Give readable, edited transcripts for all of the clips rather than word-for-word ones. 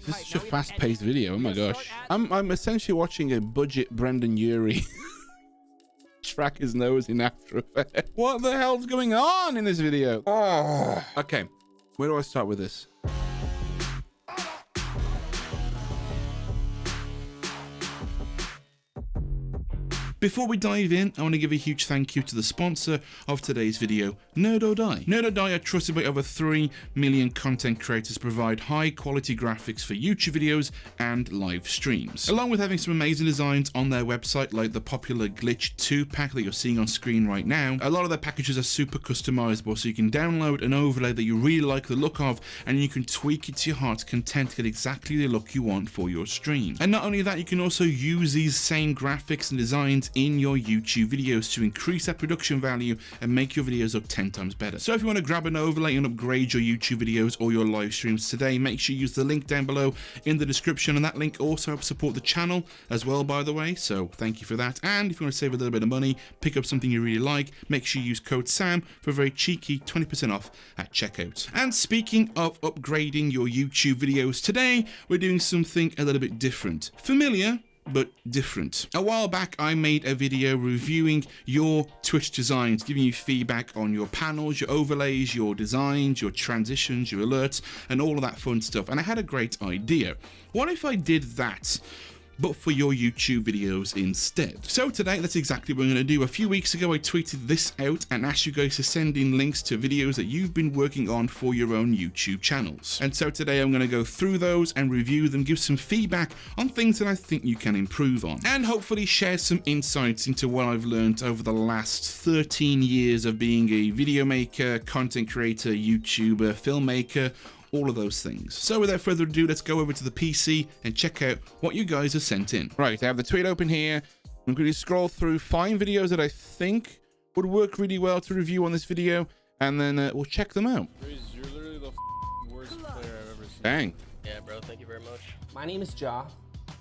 This is such a fast-paced video. Oh my gosh. I'm essentially watching a budget Brendan Urie track his nose in After Effects. What the hell's going on in this video? Oh. Okay, where do I start with this? Before we dive in, I want to give a huge thank you to the sponsor of today's video, Nerd or Die. Nerd or Die are trusted by over 3 million content creators to provide high quality graphics for YouTube videos and live streams. Along with having some amazing designs on their website like the popular Glitch 2 pack that you're seeing on screen right now, a lot of their packages are super customizable, so you can download an overlay that you really like the look of and you can tweak it to your heart's content to get exactly the look you want for your stream. And not only that, you can also use these same graphics and designs in your YouTube videos to increase that production value and make your videos look 10 times better. So if you want to grab an overlay and upgrade your YouTube videos or your live streams today, make sure you use the link down below in the description, and that link also helps support the channel as well, by the way, so thank you for that. And if you want to save a little bit of money, pick up something you really like, make sure you use code SAM for a very cheeky 20% off at checkout. And speaking of upgrading your YouTube videos, today we're doing something a little bit different. Familiar, but different. A while back, I made a video reviewing your Twitch designs, giving you feedback on your panels, your overlays, your designs, your transitions, your alerts, and all of that fun stuff. And I had a great idea. What if I did that, but for your YouTube videos instead? So today, that's exactly what I'm going to do. A few weeks ago, I tweeted this out and asked you guys to send in links to videos that you've been working on for your own YouTube channels. And so today, I'm going to go through those and review them, give some feedback on things that I think you can improve on, and hopefully share some insights into what I've learned over the last 13 years of being a video maker, content creator, YouTuber, filmmaker, all of those things. So without further ado, let's go over to the PC and check out what you guys have sent in. Right, I have the tweet open here. I'm going to scroll through 5 videos that I think would work really well to review on this video, and then we'll check them out. You're literally the worst player I've ever seen. Dang. Yeah, bro, thank you very much. My name is Ja,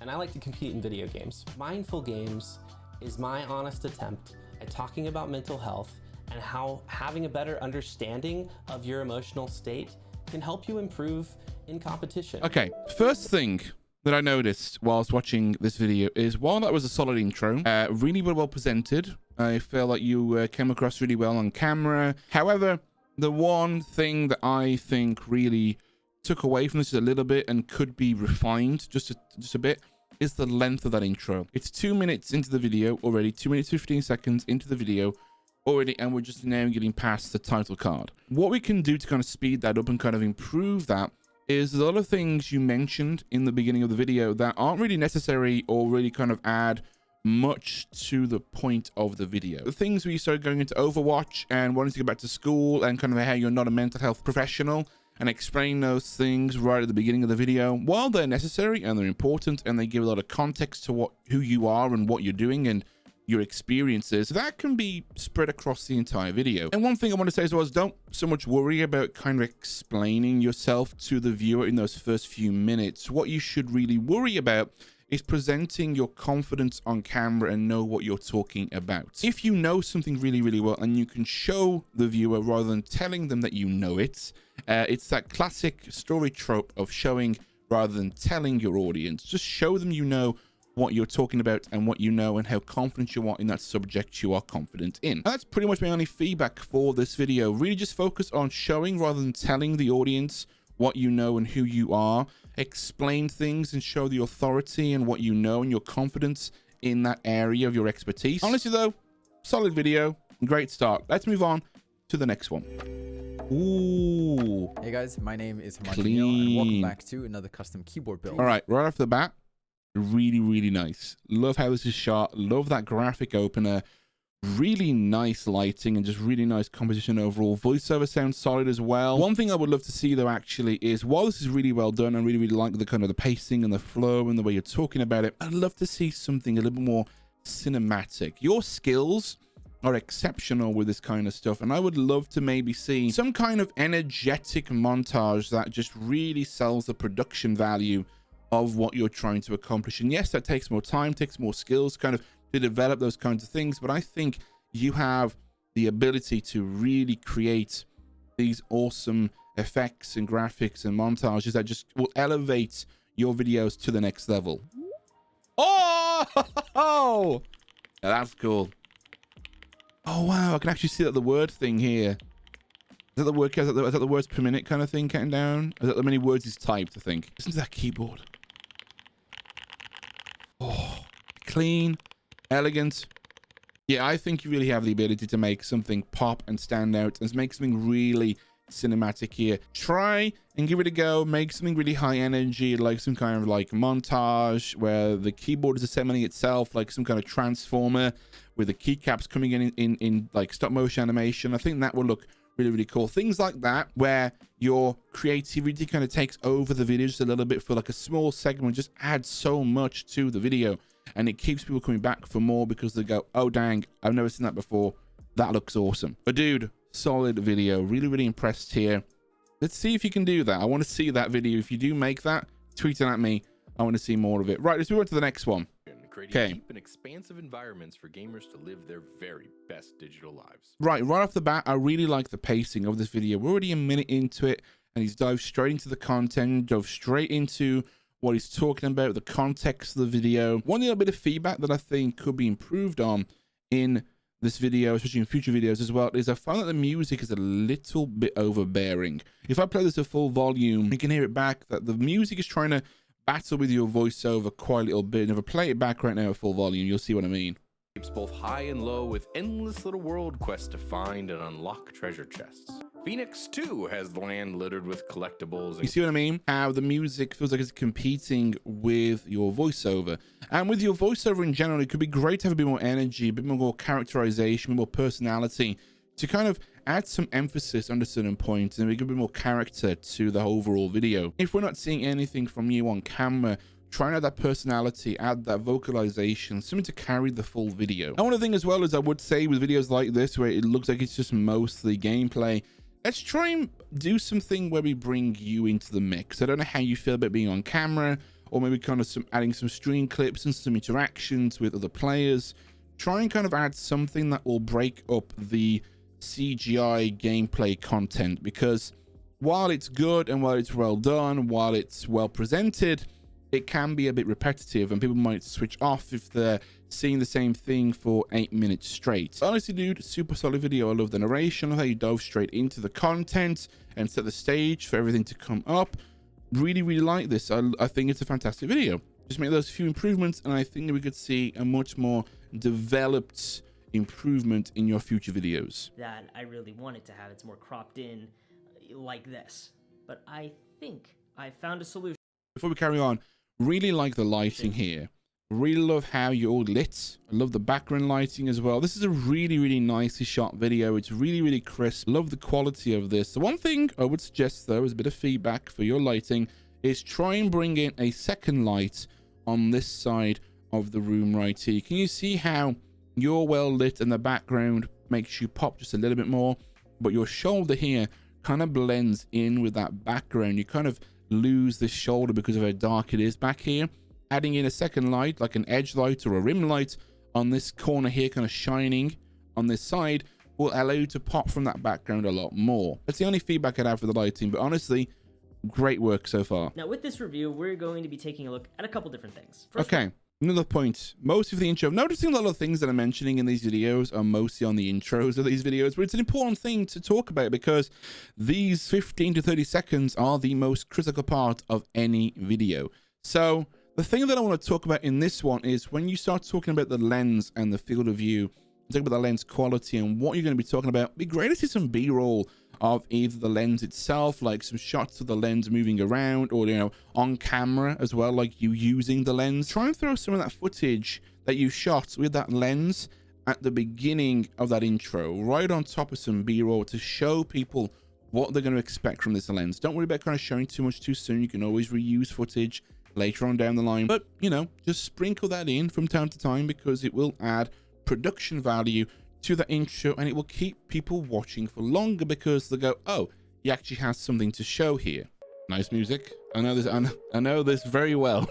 and I like to compete in video games. Mindful Games is my honest attempt at talking about mental health and how having a better understanding of your emotional state can help you improve in competition. Okay, first thing that I noticed whilst watching this video is, while that was a solid intro, really well presented, I feel like you came across really well on camera. However, the one thing that I think really took away from this a little bit and could be refined just a bit is the length of that intro. It's 2 minutes into the video already, 2 minutes 15 seconds into the video already, and we're just now getting past the title card. What we can do to kind of speed that up and kind of improve that is a lot of things you mentioned in the beginning of the video that aren't really necessary or really kind of add much to the point of the video. The things where you started going into Overwatch and wanting to go back to school and kind of how you're not a mental health professional, and explain those things right at the beginning of the video, while they're necessary and they're important and they give a lot of context to who you are and what you're doing and your experiences, that can be spread across the entire video. And one thing I want to say as well is, don't so much worry about kind of explaining yourself to the viewer in those first few minutes. What you should really worry about is presenting your confidence on camera and know what you're talking about. If you know something really, really well and you can show the viewer rather than telling them that you know it, it's that classic story trope of showing rather than telling your audience. Just show them you know what you're talking about and what you know and how confident you are in that subject you are confident in. And that's pretty much my only feedback for this video. Really just focus on showing rather than telling the audience what you know and who you are. Explain things and show the authority and what you know and your confidence in that area of your expertise. Honestly though, solid video, great start. Let's move on to the next one. Ooh. Hey guys, my name is Martino and welcome back to another custom keyboard build. All right off the bat, really nice. Love how this is shot. Love that graphic opener. Really nice lighting and just really nice composition overall. Voiceover sounds solid as well. One thing I would love to see though actually is, while this is really well done, I really like the kind of the pacing and the flow and the way you're talking about it, I'd love to see something a little bit more cinematic. Your skills are exceptional with this kind of stuff, and I would love to maybe see some kind of energetic montage that just really sells the production value of what you're trying to accomplish. And yes, that takes more time, takes more skills kind of to develop those kinds of things, but I think you have the ability to really create these awesome effects and graphics and montages that just will elevate your videos to the next level. Oh, yeah, that's cool. Oh wow, I can actually see that the word thing here. Is that the word? Is that the words per minute kind of thing counting down? Is that the many words is typed? I think. Listen to that keyboard. Oh, clean, elegant. Yeah, I think you really have the ability to make something pop and stand out and make something really cinematic here. Try and give it a go. Make something really high energy, like some kind of like montage where the keyboard is assembling itself, like some kind of transformer with the keycaps coming in like stop motion animation. I think that will look really, really cool. Things like that where your creativity kind of takes over the video just a little bit for like a small segment, just adds so much to the video, and it keeps people coming back for more because they go, oh dang, I've never seen that before. That looks awesome. But dude, solid video. Really, really impressed here. Let's see if you can do that. I want to see that video. If you do make that, tweet it at me. I want to see more of it. Right, let's move on to the next one. Creating deep and expansive environments for gamers to live their very best digital lives. Right off the bat, I really like the pacing of this video. We're already a minute into it, and he's dived straight into the content, dove straight into what he's talking about, the context of the video. One little bit of feedback that I think could be improved on in this video, especially in future videos as well, is I found that the music is a little bit overbearing. If I play this at full volume, you can hear it back that the music is trying to battle with your voiceover quite a little bit. And if I play it back right now at full volume, you'll see what I mean. Keeps both high and low with endless little world quests to find and unlock treasure chests. Phoenix 2 has the land littered with collectibles. And you see what I mean? How the music feels like it's competing with your voiceover. And with your voiceover in general, it could be great to have a bit more energy, a bit more characterization, a bit more personality, to kind of add some emphasis on a certain point and make a bit more character to the overall video. If we're not seeing anything from you on camera, try and add that personality, add that vocalization, something to carry the full video. And one other thing as well is I would say with videos like this, where it looks like it's just mostly gameplay, let's try and do something where we bring you into the mix. I don't know how you feel about being on camera, or maybe kind of adding some stream clips and some interactions with other players. Try and kind of add something that will break up the CGI gameplay content, because while it's good and while it's well done, while it's well presented, it can be a bit repetitive and people might switch off if they're seeing the same thing for 8 minutes straight. Honestly, dude, super solid video. I love the narration, I love how you dove straight into the content and set the stage for everything to come up. Really, really like this. I think it's a fantastic video. Just make those few improvements and I think that we could see a much more developed improvement in your future videos. That I really wanted to have. It's more cropped in like this, but I think I found a solution. Before we carry on, really like the lighting here. Really love how you're all lit. I love the background lighting as well. This is a really, really nicely shot video. It's really, really crisp. Love the quality of this. The one thing I would suggest though, as a bit of feedback for your lighting, is try and bring in a second light on this side of the room right here. Can you see how you're well lit and the background makes you pop just a little bit more, but your shoulder here kind of blends in with that background. You kind of lose this shoulder because of how dark it is back here. Adding in a second light, like an edge light or a rim light on this corner here, kind of shining on this side, will allow you to pop from that background a lot more. That's the only feedback I'd have for the lighting, but honestly, great work so far. Now with this review, we're going to be taking a look at a couple different things. First, okay. Another point, most of the intro, noticing a lot of things that I'm mentioning in these videos are mostly on the intros of these videos, but it's an important thing to talk about because these 15 to 30 seconds are the most critical part of any video. So the thing that I want to talk about in this one is when you start talking about the lens and the field of view, talk about the lens quality and what you're going to be talking about, it'd be great to see some B-roll of either the lens itself, like some shots of the lens moving around, or, you know, on camera as well, like you using the lens. Try and throw some of that footage that you shot with that lens at the beginning of that intro, right on top of some B-roll to show people what they're going to expect from this lens. Don't worry about kind of showing too much too soon. You can always reuse footage later on down the line, but, you know, just sprinkle that in from time to time because it will add production value to the intro and it will keep people watching for longer because they'll go, oh, he actually has something to show here. Nice music. I know this very well.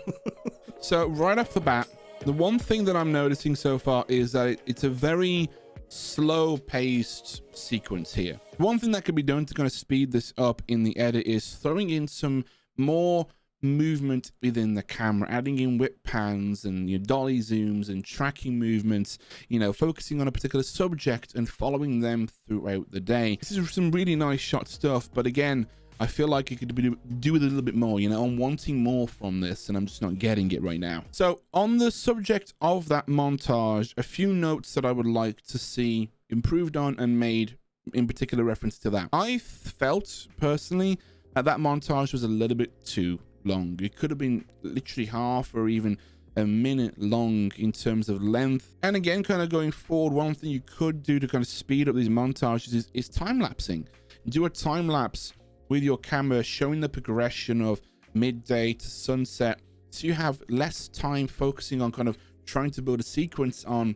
So right off the bat, the one thing that I'm noticing so far is that it's a very slow paced sequence here. One thing that could be done to kind of speed this up in the edit is throwing in some more movement within the camera, adding in whip pans and your dolly zooms and tracking movements, you know, focusing on a particular subject and following them throughout the day. This is some really nice shot stuff, but again, I feel like you could do with a little bit more, you know. I'm wanting more from this and I'm just not getting it right now. So on the subject of that montage, a few notes that I would like to see improved on and made in particular reference to that. I felt personally that montage was a little bit too long. It could have been literally half or even a minute long in terms of length. And again, kind of going forward, one thing you could do to kind of speed up these montages is time lapsing. Do a time lapse with your camera showing the progression of midday to sunset, so you have less time focusing on kind of trying to build a sequence on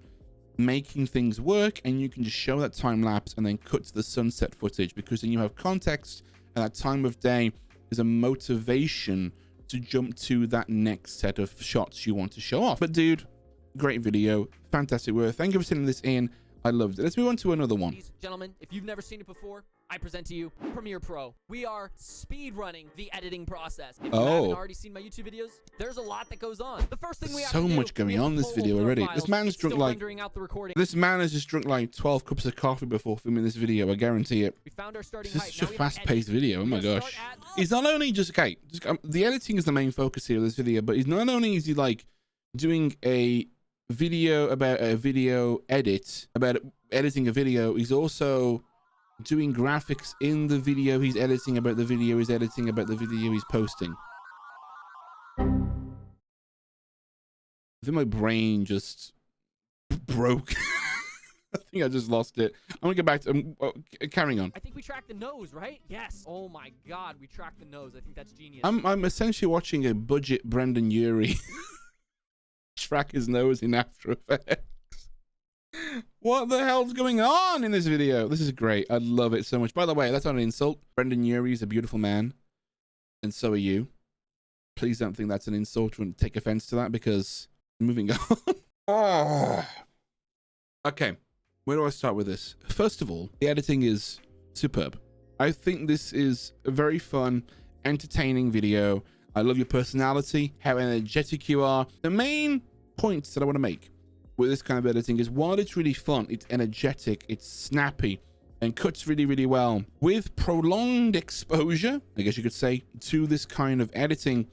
making things work, and you can just show that time lapse and then cut to the sunset footage, because then you have context and that time of day is a motivation to jump to that next set of shots you want to show off. But dude, great video, fantastic work. Thank you for sending this in. I loved it. Let's move on to another one. Ladies and gentlemen, if you've never seen it before, I present to you Premiere Pro. We are speed running the editing process. If you haven't already seen my YouTube videos, there's a lot that goes on. The first thing we have to do, so much going on in this video already. This man's drunk like, this man has just drunk like 12 cups of coffee before filming this video. I guarantee it. We found our starting This is height. such a fast-paced video. Oh my gosh. He's not only just the editing is the main focus here of this video, but he's not only is he like doing a video about a video edit, about editing a video, he's also doing graphics in the video he's editing about the video he's editing about the video he's posting. I think my brain just broke. I think I just lost it. I'm gonna get back to carrying on. I think we tracked the nose, right? Yes. Oh my god, we tracked the nose. I think that's genius. I'm essentially watching a budget Brendan Urie track his nose in After Effects. What the hell's going on in this video? This is great. I love it so much. By the way, that's not an insult. Brendan Urie is a beautiful man, and so are you. Please don't think that's an insult and take offense to that, because moving on. Okay, where do I start with this? First of all, the editing is superb. I think this is a very fun, entertaining video. I love your personality, how energetic you are. The main points that I want to make with this kind of editing is, while it's really fun, it's energetic, it's snappy, and cuts really, really well. With prolonged exposure, I guess you could say, to this kind of editing,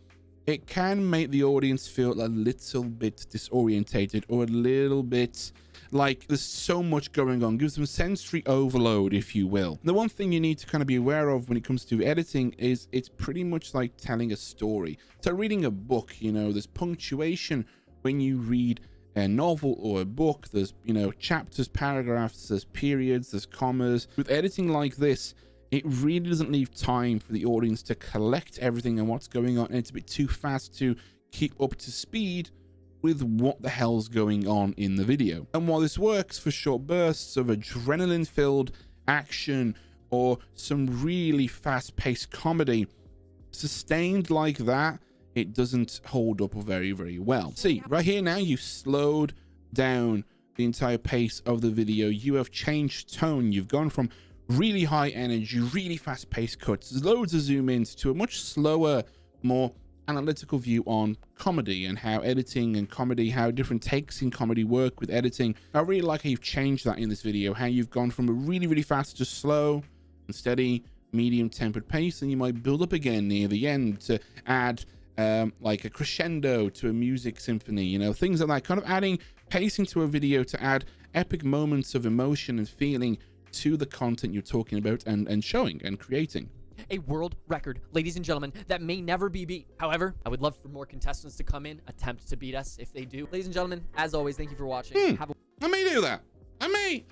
it can make the audience feel a little bit disorientated, or a little bit like there's so much going on. Gives them sensory overload, if you will. The one thing you need to kind of be aware of when it comes to editing is it's pretty much like telling a story. So reading a book, you know, there's punctuation when you read a novel or a book. There's, you know, chapters, paragraphs, there's periods, there's commas. With editing like this, it really doesn't leave time for the audience to collect everything and what's going on, and it's a bit too fast to keep up to speed with what the hell's going on in the video. And while this works for short bursts of adrenaline-filled action or some really fast-paced comedy, sustained like that, it doesn't hold up very, very well. See, right here now, you've slowed down the entire pace of the video. You have changed tone. You've gone from really high energy, really fast-paced cuts, loads of zoom ins, to a much slower, more analytical view on comedy and how editing and comedy, how different takes in comedy work with editing. I really like how you've changed that in this video, how you've gone from a really, really fast to slow and steady, medium tempered pace, and you might build up again near the end to add like a crescendo to a music symphony, you know, things like that, kind of adding pacing to a video to add epic moments of emotion and feeling to the content you're talking about and showing and creating. A world record, ladies and gentlemen, that may never be beat. However, I would love for more contestants to come in, attempt to beat us if they do. Ladies and gentlemen, as always, thank you for watching. I may do that. I may,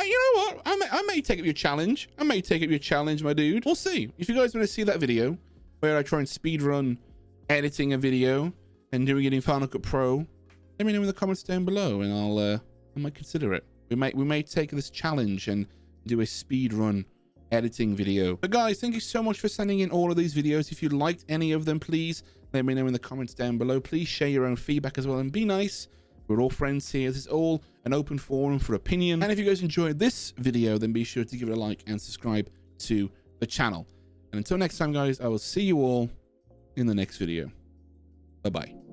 you know what? I may take up your challenge. I may take up your challenge, my dude. We'll see. If you guys want to see that video where I try and speed run editing a video and doing it in Final Cut Pro, let me know in the comments down below, and I might consider it. We may take this challenge and do a speed run editing video. But guys, thank you so much for sending in all of these videos. If you liked any of them, please let me know in the comments down below. Please share your own feedback as well, and be nice. We're all friends here. This is all an open forum for opinion. And if you guys enjoyed this video, then be sure to give it a like and subscribe to the channel. And until next time, guys, I will see you all in the next video. Bye-bye.